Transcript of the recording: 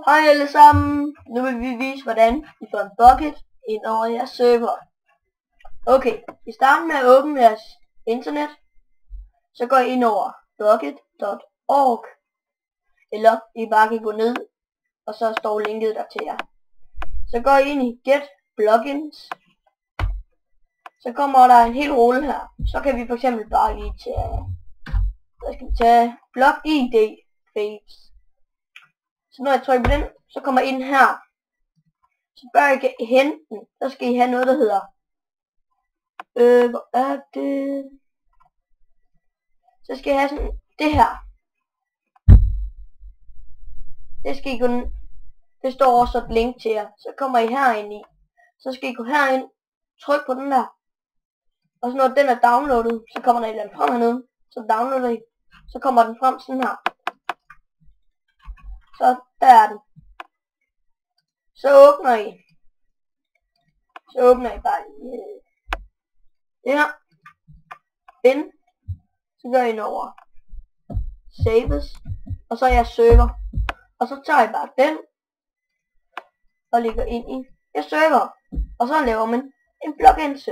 Hej alle sammen, nu vil vi vise hvordan I får en bucket ind over jeres server. Okay, I starter med at åbne jeres internet, så går I ind over bucket.org, eller I bare kan gå ned, og så står linket der til jer. Så går I ind i get plugins, så kommer der en hel rulle her. Så kan vi for eksempel bare lige tage BlockID Face. Så når jeg trykker på den, så kommer I ind her. Så bør I hente den. Så skal I have noget, der hedder hvor er det? Så skal I have sådan det her. Det skal I gå. Det står også et link til jer. Så kommer I herind i. Så skal I gå herind, tryk på den der. Og så når den er downloadet, så kommer der et eller andet frem hernede. Så downloader I. Så kommer den frem sådan her. Så der er den. Så åbner I bare det her. Ind. Så går I ind over Saves. Og så er jeres server. Og så tager I bare den. Og lægger ind i jeres server. Og så laver man en plugin server.